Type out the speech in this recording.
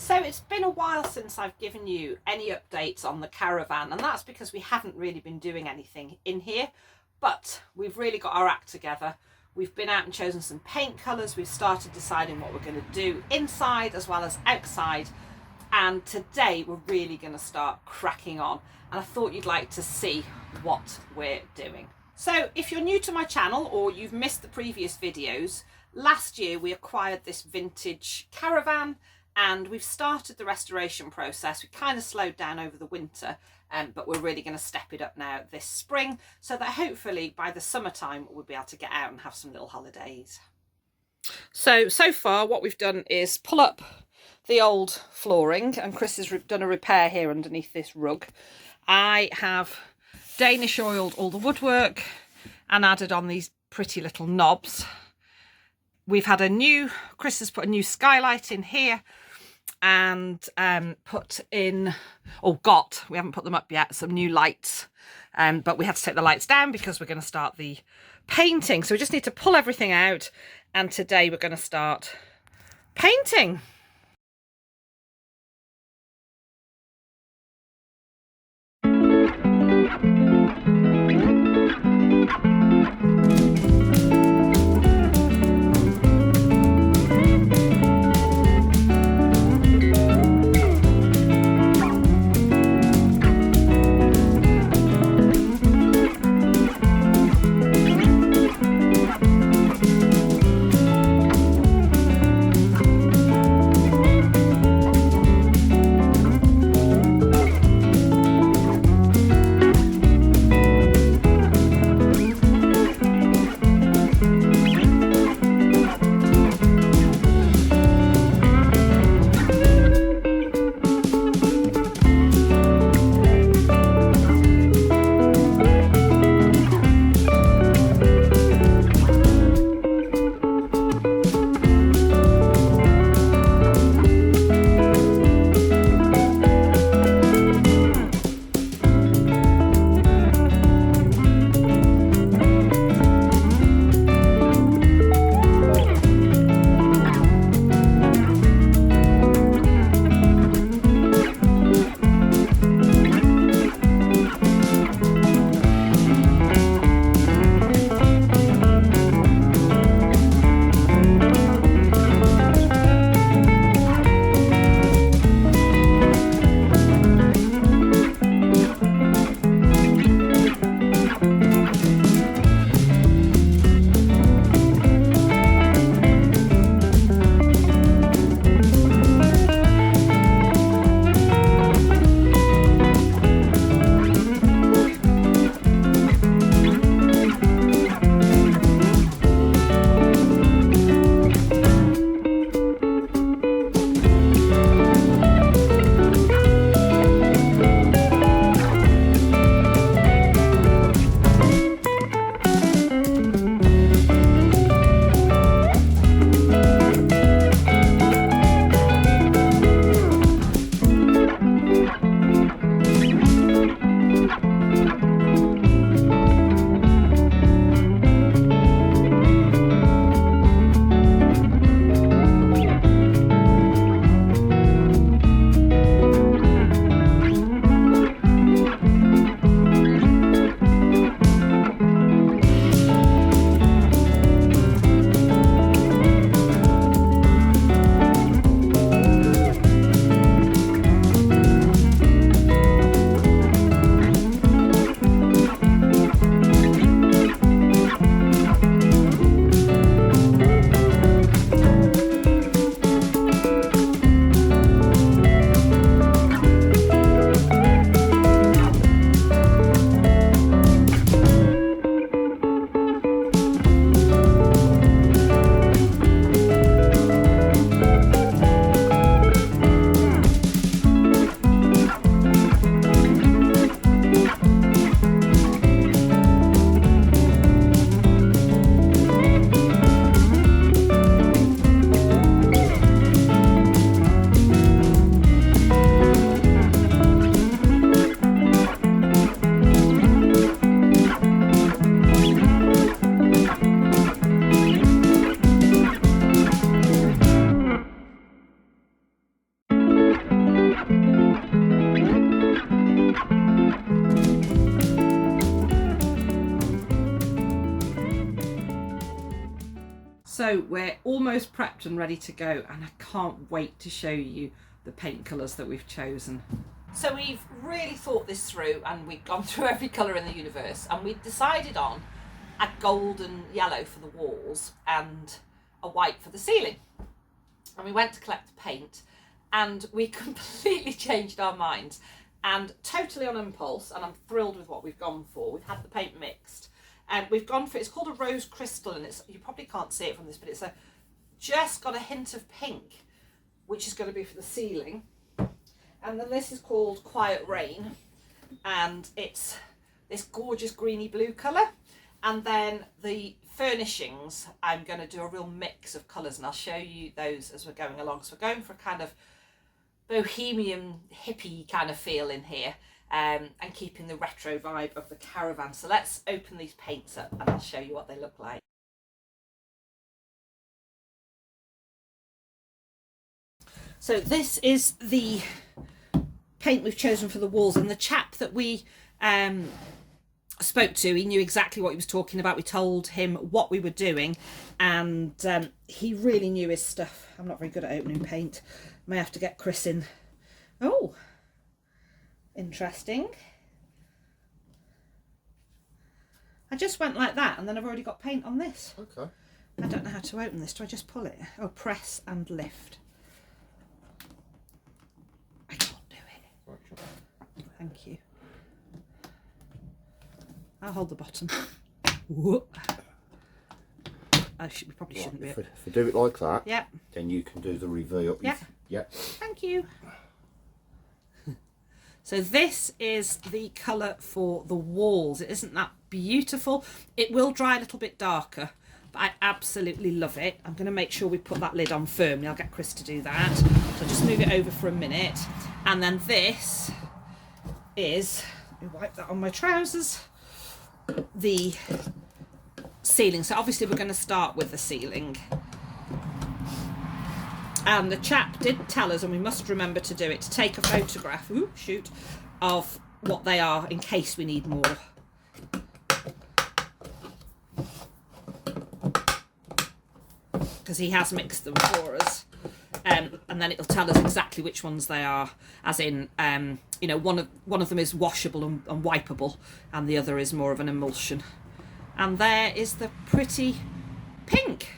So it's been a while since I've given you any updates on the Caravan, and that's because we haven't really been doing anything in here, but we've really got our act together. We've been out and chosen some paint colours, we've started deciding what we're going to do inside as well as outside, and today we're really going to start cracking on, and I thought you'd like to see what we're doing. So if you're new to my channel or you've missed the previous videos, last year we acquired this vintage Caravan and we've started the restoration process. We kind of slowed down over the winter, but we're really going to step it up now this spring so that hopefully by the summertime we'll be able to get out and have some little holidays. So far what we've done is pull up the old flooring, and Chris has done a repair here underneath this rug. I have Danish oiled all the woodwork and added on these pretty little knobs. We've had Chris has put a new skylight in here and we haven't put them up yet, some new lights, but we had to take the lights down because we're going to start the painting. So we just need to pull everything out, and today we're going to start painting. So we're almost prepped and ready to go, and I can't wait to show you the paint colours that we've chosen. So we've really thought this through, and we've gone through every colour in the universe, and we've decided on a golden yellow for the walls and a white for the ceiling. And we went to collect the paint, and we completely changed our minds, and totally on impulse, and I'm thrilled with what we've gone for. We've had the paint mixed, and we've gone for, it's called a rose crystal, and it's, you probably can't see it from this, but it's just got a hint of pink, which is going to be for the ceiling. And then this is called Quiet Rain, and it's this gorgeous greeny blue colour. And then the furnishings, I'm going to do a real mix of colours, and I'll show you those as we're going along. So we're going for a kind of bohemian hippie kind of feel in here, and keeping the retro vibe of the Caravan. So let's open these paints up and I'll show you what they look like. So this is the paint we've chosen for the walls, and the chap that we spoke to, he knew exactly what he was talking about. We told him what we were doing, and he really knew his stuff. I'm not very good at opening paint. May have to get Chris in. Oh, interesting. I just went like that, and then I've already got paint on this. Okay. I don't know how to open this. Do I just pull it? Oh, press and lift. I can't do it. Right. Thank you. I'll hold the bottom. Whoop. We probably shouldn't do it. If we do it like that, Yep. then you can do the reveal. Yep. Yep. Thank you. So this is the colour for the walls. It isn't that beautiful. It will dry a little bit darker, but I absolutely love it. I'm going to make sure we put that lid on firmly. I'll get Chris to do that. So just move it over for a minute. And then this is, let me wipe that on my trousers, the ceiling. So obviously we're going to start with the ceiling. And the chap did tell us, and we must remember to do it, to take a photograph, of what they are in case we need more. Because he has mixed them for us. And then it'll tell us exactly which ones they are, as in, you know, one of them is washable and wipeable, and the other is more of an emulsion. And there is the pretty pink.